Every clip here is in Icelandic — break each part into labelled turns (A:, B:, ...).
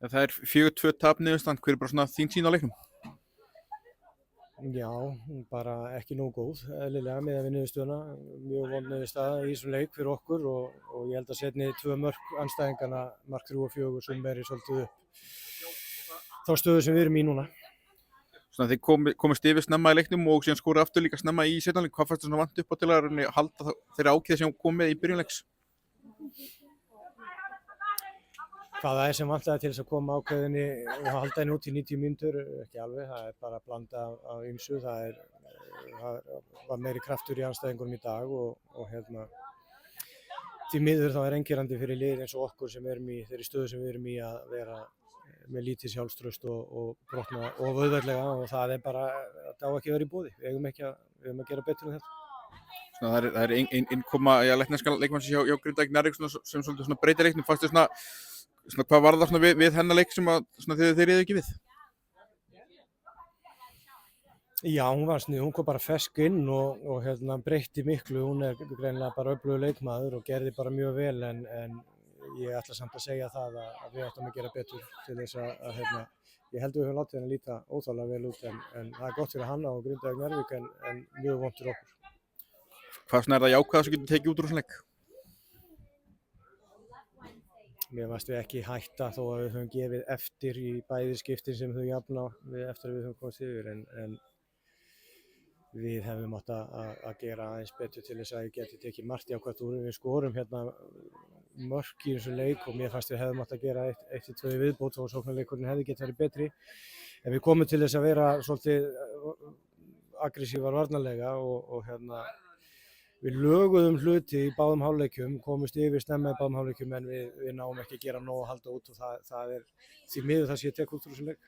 A: Það er 4-2 tap niðurstaðan, hver bara svona þín sýn á leiknum?
B: Já, bara ekki nógu góð, eðlilega miðað við niðurstöðuna. Mjög vond niðurstaða í þessum leik fyrir okkur og ég held að seinni 2 mörk andstæðinganna, mark 3 og 4, sem beri svolítið upp þá stöðu sem við erum í núna.
A: Svona þið komist yfir snemma í leiknum og síðan skórið aftur líka snemma í seinni hálfleik. Hvað fannst þér svona vant upp á til að halda þeirra ákveði sem kom með í byrjun leiks?
B: Hvað það er sem vantaði til þess að koma ákveðinni og halda henni út í 90 mínútur, ekki alveg, það er bara að blanda af ýmsu, það var meiri kraftur í andstæðingunum í dag og því miður þá er engjörandi fyrir lið eins og okkur sem erum í þeirri stöðu sem við erum í að vera með lítið sjálfstraust og brotna og auðveldlega og það er bara, það á ekki að vera í boði, við eigum að gera betur en þetta.
A: Svona það er innkoma lettneska leikmannsins hjá Grindavík Njarðvík sem svolítið svona breytir leiknum. Fannst þér svona hvað var það svona við hennar leik sem að svona þeir réðu ekki við?
B: Já, hún var snið, hún kom bara fersk inn og breytti miklu, hún er greinilega bara öflugur leikmaður og gerði bara mjög vel en ég ætla samt að segja það að við ættum að gera betur til þess að ég held að við höfum látið henni líta óþarflega vel út en það er gott fyrir hana og Grindavík Njarðvík en mjög vont fyrir okkur.
A: Hvað svona er það jákvæða sem getur tekið út úr þessum leik?
B: Mér fannst við ekki hætta þó að við höfum gefið eftir í bæði skiptin sem þau jafna eftir að við höfum komist yfir en við hefðum átt að gera aðeins betur til þess að ég geti tekið margt jákvætt úr. Við skorum mörk í þessu leik og mér fannst við hefðum átt að gera 1-2 viðbót og sóknarleikurinn hefði getið verið betri. En við komum til þess að vera svolítið aggressívar varnarlega og við löguðum hluti í báðum hálfleikjum, komumst yfir snemma í báðum hálfleikjum en við náum ekki að gera nóg að halda út og það er því miður það sem ég tek út úr þessum leik.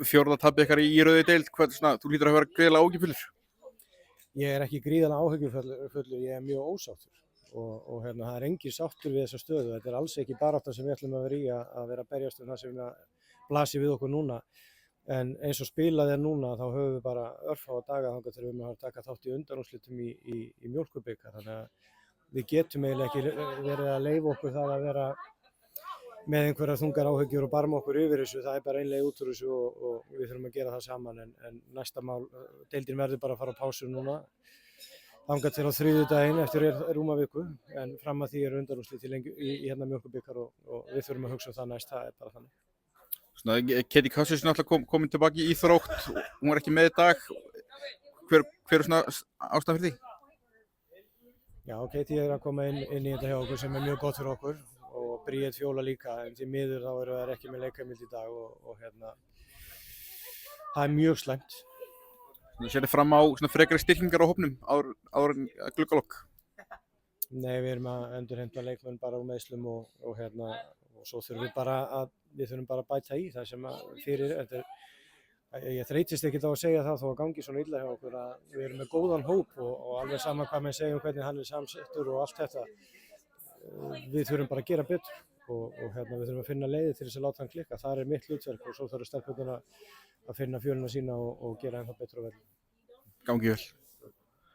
A: Fjórða tapið ykkar í rauðri deild, þú hlýtur að vera gríðarlega áhyggjufullur?
B: Ég er ekki gríðarlega áhyggjufullur, ég er mjög ósáttur og það er engin sáttur við þessa stöðu. Þetta er alls ekki barátta sem við ætlum að vera í að vera að berjast það sem blasir við okkur núna. En eins og spilað er núna þá höfum við bara örfáa daga þangað til við erum að taka þátt í undanúrslitum í mjólkurbikar. Þannig að við getum eiginlega ekki verið að leyfa okkur það að vera með einhverjar þungar áhyggjur og barma okkur yfir þessu. Það er bara ein leið út úr þessu og við þurfum að gera það saman en næsta mál, deildin verður bara að fara á pásu núna. Þangað til á þriðjudaginn eftir rúma viku en fram að því eru undanúrslit í mjólkurbikar og við þurfum að hugsa það næst, það er bara þannig.
A: Keti Kassis er náttúrulega komin tilbaki í Þrótt, hún var ekki með í dag. Hver er svona ástæðan fyrir því?
B: Já, Keti er að koma inn í þetta hjá okkur sem er mjög gott fyrir okkur og Bríet Fjóla líka en því miður þá eru þær ekki með leikheimild í dag og það er mjög slæmt.
A: Þú sér þið fram á frekari styrkingar á hópnum áður en gluggalok?
B: Nei, við erum að endurheimta leikmenn bara úr meiðslum og svo þurfum við þurfum bara að bæta í það sem fyrir ég þreytist ekkert á að segja það þó að gangi svona illa hjá okkur að við erum með góðan hóp og alveg sama hvað menn segja hvernig hann er samsettur og allt þetta við þurfum bara að gera betur og við þurfum að finna leiðir til þess að láta hann klikka. Það er mitt hlutverk og svo þarf stelpurnar að finna fjölina sína og gera ennþá betur á vellinum.
A: Gangi vel.